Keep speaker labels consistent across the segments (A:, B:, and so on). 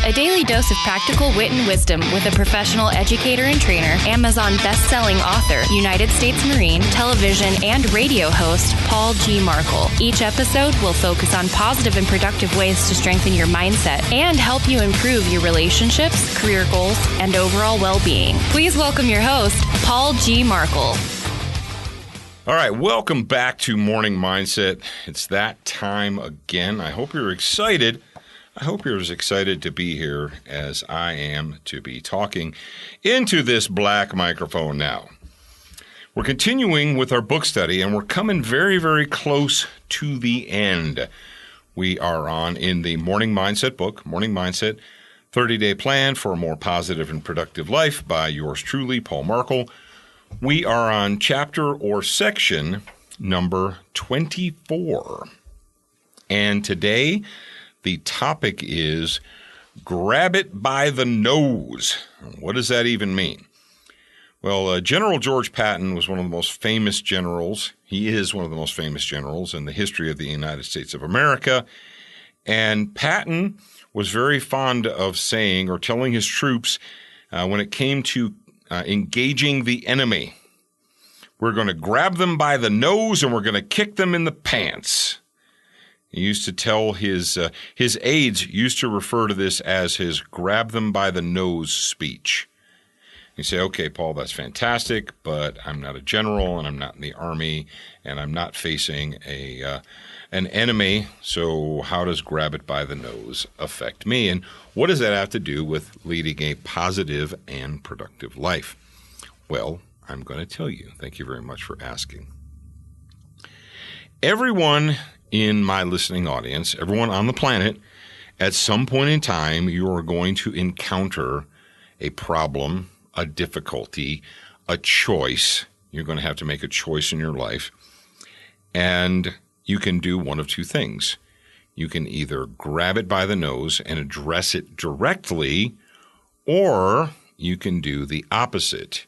A: A daily dose of practical wit and wisdom with a professional educator and trainer, Amazon best-selling author, United States Marine, television and radio host, Paul G. Markel. Each episode will focus on positive and productive ways to strengthen your mindset and help you improve your relationships, career goals, and overall well-being. Please welcome your host, Paul G. Markel.
B: All right, welcome back to Morning Mindset. It's that time again. I hope you're excited. I hope you're as excited to be here as I am to be talking into this black microphone now. We're continuing with our book study, and we're coming very, very close to the end. We are on in the Morning Mindset book, Morning Mindset, 30-Day Plan for a More Positive and Productive Life by yours truly, Paul Markel. We are on chapter or section number 24. And today, the topic is grab it by the nose. What does that even mean? Well, General George Patton was one of the most famous generals. He is one of the most famous generals in the history of the United States of America. And Patton was very fond of saying or telling his troops when it came to engaging the enemy, we're going to grab them by the nose and we're going to kick them in the pants. He used to tell his aides used to refer to this as his grab them by the nose speech. You say, okay, Paul, that's fantastic, but I'm not a general and I'm not in the Army and I'm not facing an enemy, so how does grab it by the nose affect me? And what does that have to do with leading a positive and productive life? Well, I'm going to tell you. Thank you very much for asking. Everyone in my listening audience, everyone on the planet, at some point in time, you are going to encounter a problem, a difficulty, a choice. You're going to have to make a choice in your life. And you can do one of two things. You can either grab it by the nose and address it directly, or you can do the opposite.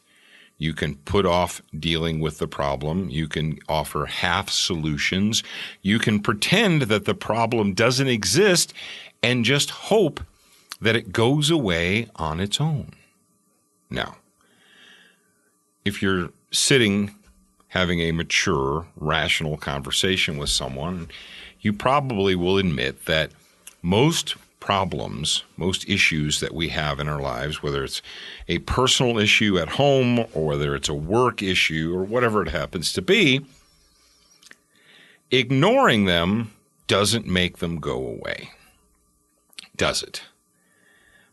B: You can put off dealing with the problem. You can offer half solutions. You can pretend that the problem doesn't exist and just hope that it goes away on its own. Now, if you're sitting having a mature, rational conversation with someone, you probably will admit that most problems, most issues that we have in our lives, whether it's a personal issue at home or whether it's a work issue or whatever it happens to be, ignoring them doesn't make them go away, does it?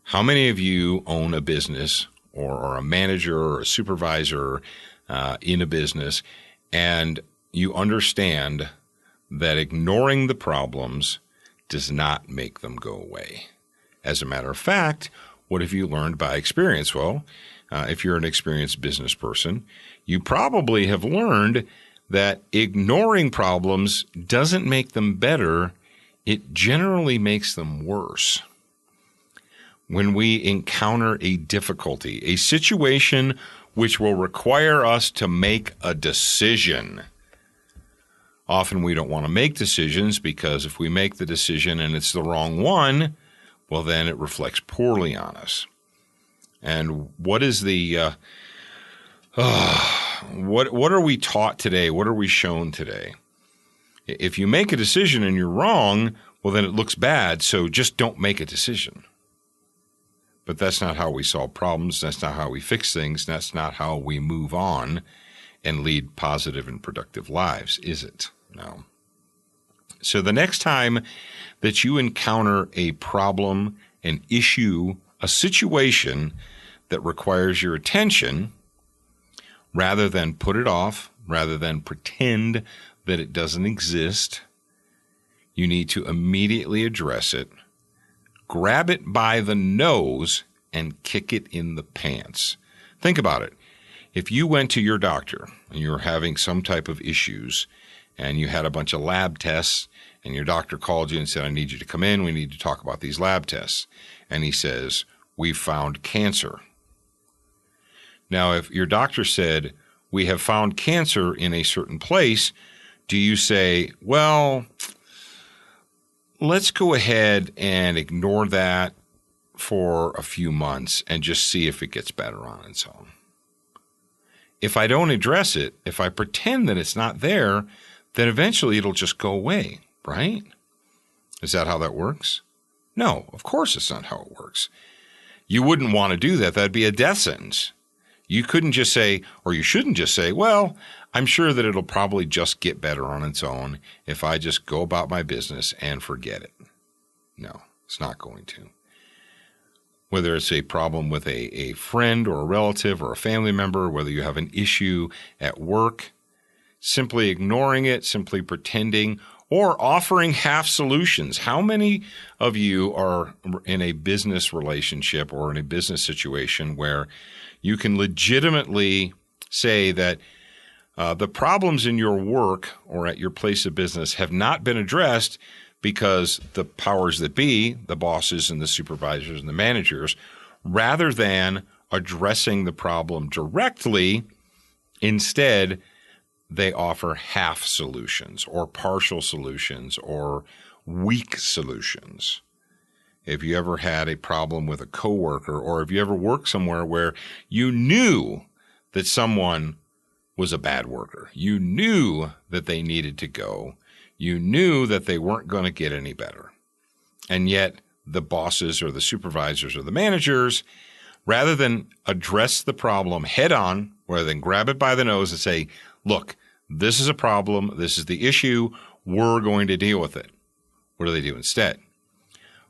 B: How many of you own a business or are a manager or a supervisor in a business, and you understand that ignoring the problems does not make them go away? As a matter of fact, what have you learned by experience? Well, if you're an experienced business person, you probably have learned that ignoring problems doesn't make them better. It generally makes them worse. When we encounter a difficulty, a situation which will require us to make a decision. Often we don't want to make decisions because if we make the decision and it's the wrong one, well, then it reflects poorly on us. And what is the what are we taught today? What are we shown today? If you make a decision and you're wrong, well, then it looks bad, so just don't make a decision. But that's not how we solve problems. That's not how we fix things. That's not how we move on and lead positive and productive lives, is it? No. So the next time that you encounter a problem, an issue, a situation that requires your attention, rather than put it off, rather than pretend that it doesn't exist, you need to immediately address it, grab it by the nose, and kick it in the pants. Think about it. If you went to your doctor and you were having some type of issues and you had a bunch of lab tests and your doctor called you and said, I need you to come in, we need to talk about these lab tests. And he says, we've found cancer. Now, if your doctor said, we have found cancer in a certain place, do you say, well, let's go ahead and ignore that, for a few months and just see if it gets better on its own. If I don't address it, if I pretend that it's not there, then eventually it'll just go away, right? Is that how that works? No, of course it's not how it works. You wouldn't want to do that. That'd be a death sentence. You couldn't just say, or you shouldn't just say, well, I'm sure that it'll probably just get better on its own if I just go about my business and forget it. No, it's not going to. Whether it's a problem with a friend or a relative or a family member, whether you have an issue at work, simply ignoring it, simply pretending, or offering half solutions. How many of you are in a business relationship or in a business situation where you can legitimately say that the problems in your work or at your place of business have not been addressed because the powers that be, the bosses and the supervisors and the managers, rather than addressing the problem directly, instead they offer half solutions or partial solutions or weak solutions. If you ever had a problem with a coworker, or if you ever worked somewhere where you knew that someone was a bad worker, you knew that they needed to go, you knew that they weren't going to get any better, and yet the bosses or the supervisors or the managers, rather than address the problem head on, rather than grab it by the nose and say, look, this is a problem, this is the issue, we're going to deal with it. What do instead?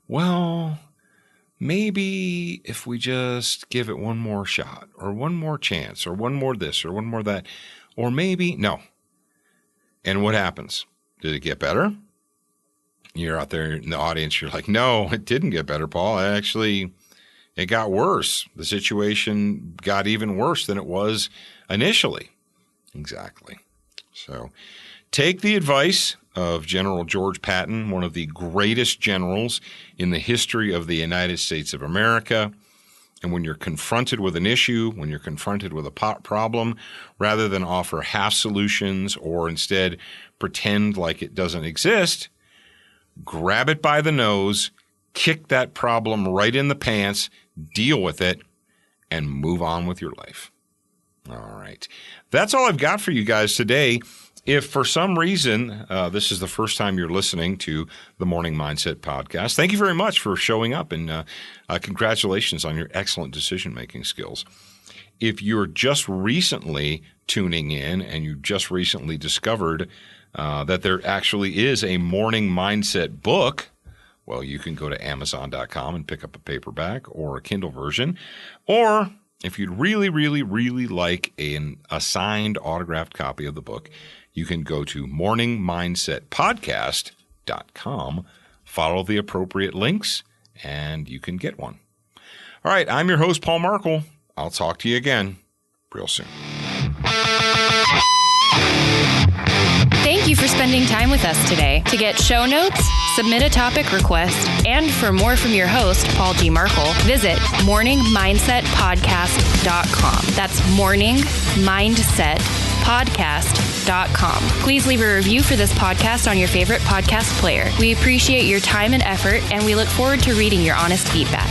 B: Well, maybe if we just give it one more shot or one more chance or one more this or one more that, or maybe no. And what happens? Did it get better? You're out there in the audience, you're like, no, it didn't get better, Paul. Actually, it got worse. The situation got even worse than it was initially. Exactly. So take the advice of General George Patton, one of the greatest generals in the history of the United States of America. And when you're confronted with an issue, when you're confronted with a problem, rather than offer half solutions or instead pretend like it doesn't exist, grab it by the nose, kick that problem right in the pants, deal with it, and move on with your life. All right. That's all I've got for you guys today. If for some reason this is the first time you're listening to the Morning Mindset Podcast, thank you very much for showing up, and congratulations on your excellent decision-making skills. If you're just recently tuning in and you just recently discovered that there actually is a Morning Mindset book, well, you can go to Amazon.com and pick up a paperback or a Kindle version. Or if you'd really, really, really like a signed autographed copy of the book, you can go to morningmindsetpodcast.com, follow the appropriate links, and you can get one. All right, I'm your host, Paul Markel. I'll talk to you again real soon.
A: Thank you for spending time with us today. To get show notes, submit a topic request, and for more from your host, Paul G. Markel, visit morningmindsetpodcast.com. That's morningmindsetpodcast.com. Please leave a review for this podcast on your favorite podcast player. We appreciate your time and effort, and we look forward to reading your honest feedback.